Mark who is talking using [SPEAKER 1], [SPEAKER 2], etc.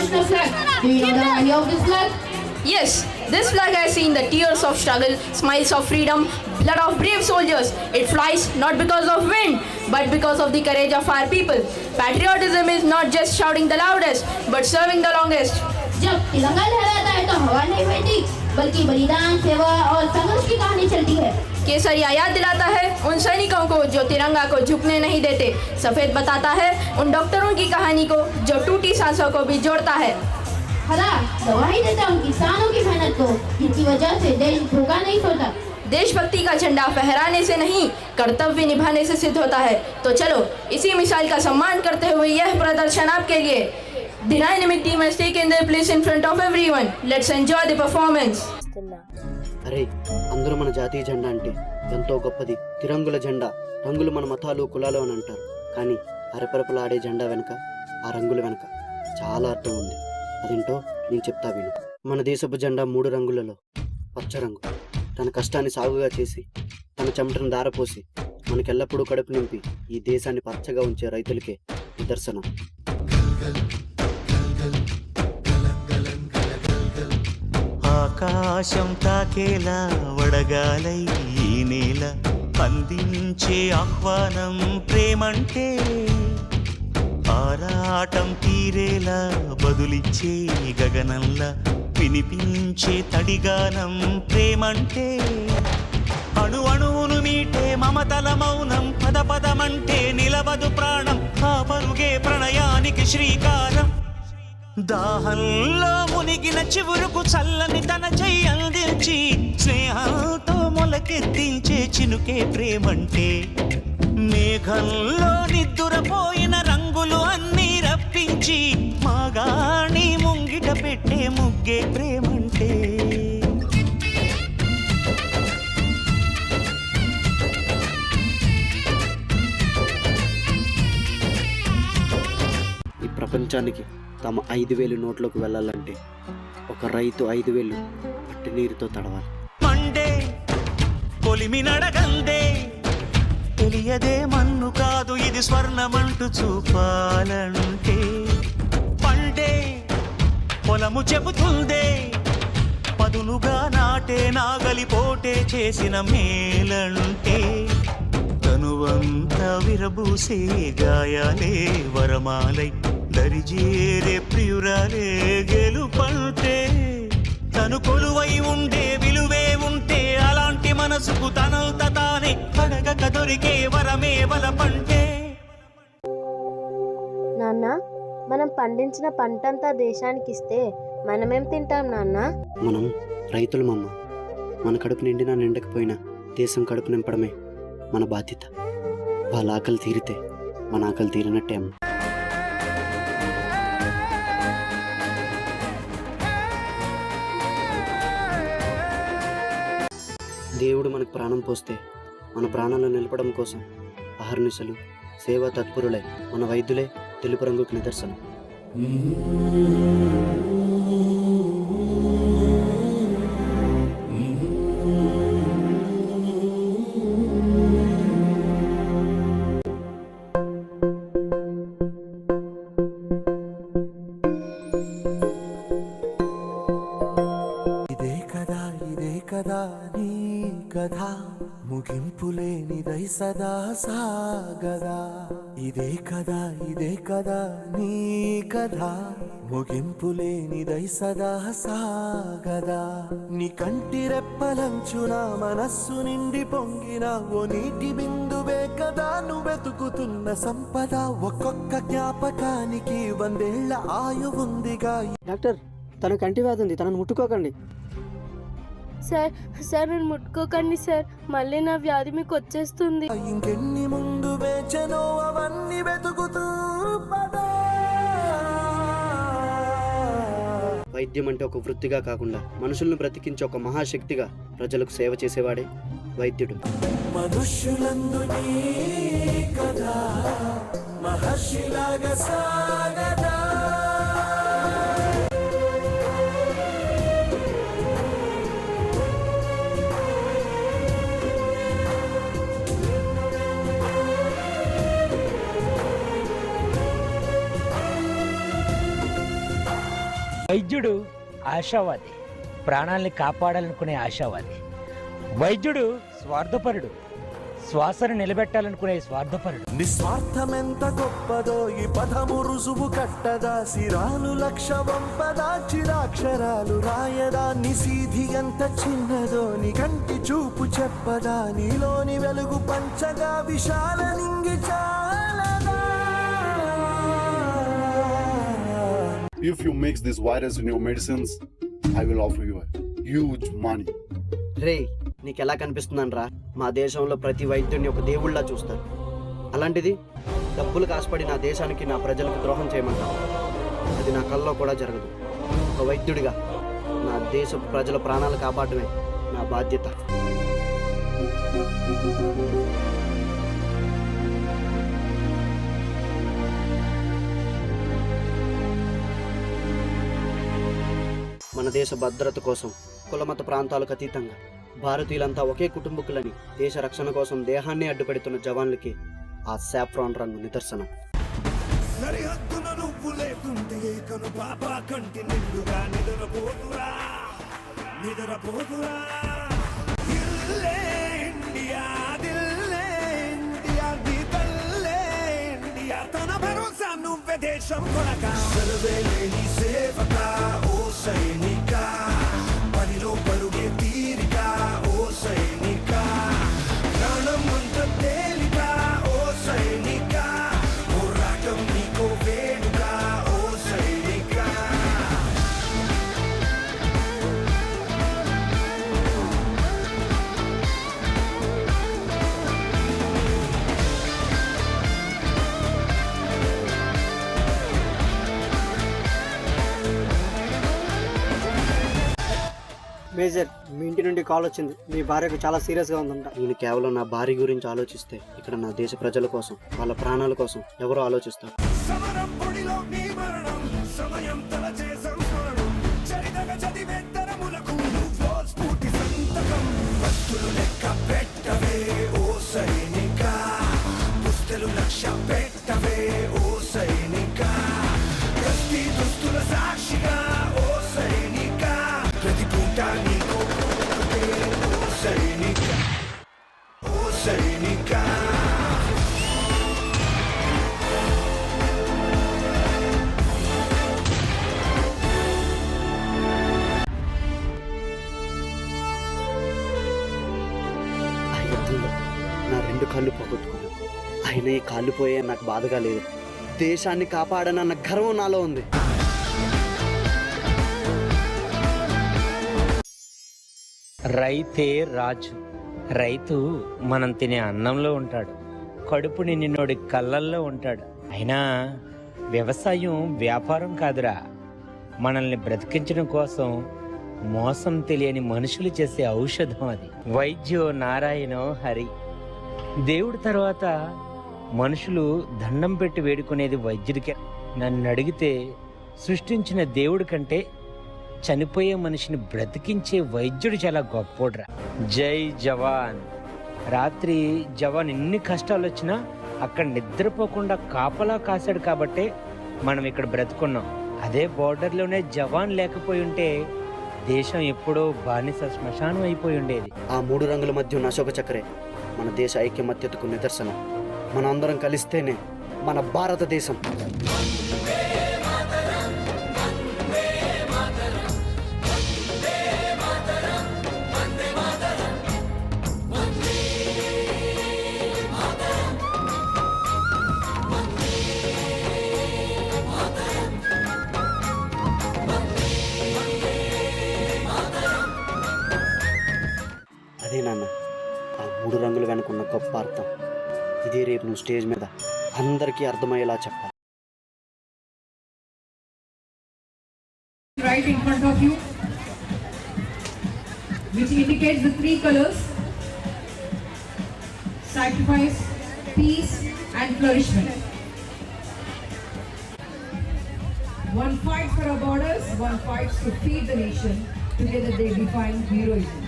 [SPEAKER 1] national flag. Do you know the value of this flag?
[SPEAKER 2] Yes, this flag has seen the tears of struggle, smiles of freedom, blood of brave soldiers. It flies not because of wind, but because of the courage of our people. Patriotism is not just shouting the loudest, but serving the longest.
[SPEAKER 1] जब तिरंगा लहराता है तो हवा नहीं बहती, बल्कि बलिदान, सेवा और संघर्ष की कहानी चलती है।
[SPEAKER 2] केसरिया याद दिलाता है उन सैनिकों को जो तिरंगा को झुकने नहीं देते। सफेद बताता है उन डॉक्टरों की कहानी को जो टूटी सांसों को भी जोड़ता है।
[SPEAKER 1] हरा गवाही देता उन किसानों की मेहनत को जिनकी वजह से देश भूखा नहीं सोता।
[SPEAKER 2] देशभक्ति का झंडा फहराने से नहीं, कर्तव्य निभाने से सिद्ध होता है। तो चलो इसी मिसाल का सम्मान करते हुए यह प्रदर्शन आपके लिए। The dynamic team has taken their place in front of everyone. Let's enjoy the performance.
[SPEAKER 3] అరే అందరూ మన జాతీయ జెండా అంటే ఎంతో గొప్పది. తిరంగుల జెండా. రంగులు మన మతాలు కులాలు అని అంటారు, కానీ అరపరపలు ఆడే జెండా వెనక, ఆ రంగుల వెనక చాలా అర్థం ఉంది. అదేంటో నేను చెప్తా విను. మన దేశపు జెండా 3 రంగులలో పచ్చ రంగు. తన కష్టాన్ని సాగుగా చేసి, తన చెమటను దారపోసి మనకెల్లప్పుడూ కడుపు నింపి ఈ దేశాన్ని పచ్చగా ఉంచే రైతులకే నిదర్శనం.
[SPEAKER 4] ఆకాశం తాకేలా వడగాలై ఈ నేల అందించే ఆహ్వానం ప్రేమంటే, ఆరాటం తీరేలా బదులిచ్చే గగనంలా వినిపించే తడిగానం ప్రేమంటే, అణు అణువును మీటే మమతల మౌనం పదపదమంటే నిలవదు ప్రాణం, ఆ పరుగే ప్రణయానికి శ్రీకారం. దాహంలో మునిగిన చివురుకు చల్లని తన చెయ్యి అందించి స్నేహంతో మొలకెత్తించే చినుకే ప్రేమంటే, మేఘంలో నిద్దురపోయిన రంగులు అన్నీ రప్పించి మాగాణి ముంగిట పెట్టే ముగ్గే ప్రేమంటే.
[SPEAKER 3] ఈ ప్రపంచానికి తమ 5,000 నోట్లోకి వెళ్ళాలంటే ఒక రైతు 5,000 పట్టి నీరుతో తడవాలి.
[SPEAKER 4] మండే పొలిమి నడగందే తెలియదే మన్ను కాదు ఇది స్వర్ణమంటూ చూపాలంటే, పండే పొలము చెబుతుందే పదునుగా నాటే నాగలి పోటే చేసిన మేలంటే, తనువంతా విరబూసే గాయాలే వరమాలై దరిజేరే ప్రియురాలే గెలుపంటే, తను కొలువై ఉండే విలువే ఉంటే అలాంటి మనసుకు తనంత తానే అడగక దొరికే వరమే వలపంటే.
[SPEAKER 5] నాన్న, మనం పండించిన పంటంతా దేశానికి ఇస్తే మనమేం తింటాం నాన్న?
[SPEAKER 3] మనం రైతులమమ్మ. మన కడుపు నిండినా నిండకపోయినా దేశం కడుపు నింపడమే మన బాధ్యత. వాళ్ళ ఆకలి తీరితే మన ఆకలి తీరినట్టే అమ్మ. దేవుడు మనకు ప్రాణం పోస్తే మన ప్రాణాలను నిలపడం కోసం అహర్నిశలు సేవా తత్పరులై మన వైద్యులే తెలుపు రంగుకు నిదర్శనం.
[SPEAKER 6] కథ ముగింపులేనిదై సదా సాగదా. ఇదే కదా నీ కథ ముగింపులేనిదై సదా సాగదా. నీ కంటి రెప్పలంచున మనస్సు నిండి పొంగిన ఓ నీటి బిందువే కదా నువ్వెతుకుతున్న సంపద. ఒక్కొక్క జ్ఞాపకానికి 100 ఏళ్ల ఆయువుందిగా.
[SPEAKER 3] డాక్టర్, తన కంటి వ్యాధి ఉంది, తనను ముట్టుకోకండి.
[SPEAKER 5] సార్ నన్ను ముట్టుకోకండి సార్, మళ్ళీ నా వ్యాధి మీకు వచ్చేస్తుంది.
[SPEAKER 6] ఇంకెన్ని ముందు వేచనో అవన్నీ వెతుకుతూ పదా.
[SPEAKER 3] వైద్యం అంటే ఒక వృత్తిగా కాకుండా మనుషులను బ్రతికించే ఒక మహాశక్తిగా ప్రజలకు సేవ చేసేవాడే వైద్యుడు.
[SPEAKER 6] మనుష్యులందు నీ కథ మహర్షిలాగా సాగదా.
[SPEAKER 7] వైద్యుడు ఆశావాది, ప్రాణాల్ని కాపాడాలనుకునే ఆశావాది. వైద్యుడు స్వార్థపరుడు, శ్వాసను నిలబెట్టాలనుకునే స్వార్థపరుడు.
[SPEAKER 6] నిస్వార్థమెంత గొప్పదో ఈ పదము రుజువు కట్టదా, సిరాలు లక్ష వంపదా, చిరాక్షరాలు రాయదా, నిసీధి ఎంత చిన్నదో నీ కంటి చూపు చెప్పదా, నీలోని వెలుగు పంచగా విశాల నింగి చాలదా.
[SPEAKER 8] If you mix this virus in your medicines, I will offer you a huge money.
[SPEAKER 3] రే, నీకు ఎలా కనిపిస్తుందని రా, మా దేశంలో ప్రతి వైద్యుడిని ఒక దేవుళ్ళ చూస్తారు. అలాంటిది డబ్బులు కాసుపడి నా దేశానికి, నా ప్రజలకు ద్రోహం చేయమంటారు. అది నా కల్లో కూడా జరగదు. ఒక వైద్యుడిగా నా దేశ ప్రజల ప్రాణాలు కాపాడమే నా బాధ్యత. మన దేశ భద్రత కోసం కులమత ప్రాంతాలకు అతీతంగా భారతీయులంతా ఒకే కుటుంబకులని దేశ రక్షణ కోసం దేహాన్ని అడ్డుపెడుతున్న జవాన్లకి ఆ సాఫ్రాన్ రంగు నిదర్శనం.
[SPEAKER 6] సరిహద్దున నువ్వు లేకుంటే కను పాపా కంటి నిండుగా నిద్రపోతురా ఇల్లే ఇండియా, దిల్లే ఇండియా, దిల్లే ఇండియా, తన భరోసా నువ్వే దేశం కొనక. సెలవే లేని సేవక ఓ సైనిక, పనిలో పరుగే తీరిక ఓ సైనిక, ప్రాణం అంత తేలిక ఓ సైనిక, పోరాటం నీకో వేడుక ఓ సైనిక.
[SPEAKER 3] మేజర్, మీ ఇంటి నుండి కాల్ వచ్చింది. మీ భార్యకు చాలా సీరియస్గా ఉందంట. నేను కేవలం నా భార్య గురించి ఆలోచిస్తే ఇక్కడ నా దేశ ప్రజల కోసం, వాళ్ళ ప్రాణాల కోసం ఎవరో ఆలోచిస్తారు.
[SPEAKER 6] సమరం పొడిలో నీ మరణం, సమయం తలచే సంస్మరణం, చరితగ చదివే తరములకు నువ్వో స్ఫూర్తి సంతకం. వస్తులు లెక్క పెట్టవే ఓ సైనిక, పుస్తలు లక్ష్య పెట్టవే ఓ సైనిక, ప్రతి దుస్తుల సాక్షిగా ఓ సైనిక, ప్రతి పూట నీకో ఓ సైనిక, ఓ సైనిక.
[SPEAKER 3] ఆ యుద్ధంలో నా 2 కాళ్ళు పోగొట్టుకున్నాను. అయినా ఈ కాళ్ళు పోయే నాకు బాధగా లేదు. దేశాన్ని కాపాడనన్న గర్వం నాలో ఉంది.
[SPEAKER 7] రైతే రాజు. రైతు మనం తినే అన్నంలో ఉంటాడు, కడుపు నిండినోడి కళ్ళల్లో ఉంటాడు. అయినా వ్యవసాయం వ్యాపారం కాదురా, మనల్ని బ్రతికించడం కోసం మోసం తెలియని మనుషులు చేసే ఔషధం అది. వైద్యో నారాయణో హరి. దేవుడి తర్వాత మనుషులు దండం పెట్టి వేడుకునేది వైద్యుడికే. నన్ను అడిగితే సృష్టించిన దేవుడి కంటే చనిపోయే మనిషిని బ్రతికించే వైద్యుడు చాలా గొప్పోడ్రా. జై జవాన్. రాత్రి జవాన్ ఎన్ని కష్టాలు వచ్చినా అక్కడ నిద్రపోకుండా కాపలా కాశాడు కాబట్టే మనం ఇక్కడ బ్రతుకున్నాం. అదే బోర్డర్లోనే జవాన్ లేకపోయి ఉంటే దేశం ఎప్పుడో బానిస శ్మశానం అయిపోయి ఉండేది.
[SPEAKER 3] ఆ 3 రంగుల మధ్య ఉన్న అశోక చక్రే మన దేశ ఐక్యమత్యతకు నిదర్శనం. మన అందరం కలిస్తేనే మన భారతదేశం. అదే నాన్న, ఆ 3 రంగుల వెనుకున్న గొప్ప అర్థం. ఇదే రేపు నువ్వు స్టేజ్ మీద అందరికీ అర్థమయ్యేలా చెప్పాలి.
[SPEAKER 9] Right in front of you, which indicates the 3 colors: sacrifice, peace, and flourishment. One fights for our borders, one fights to feed the nation. Together they define heroism.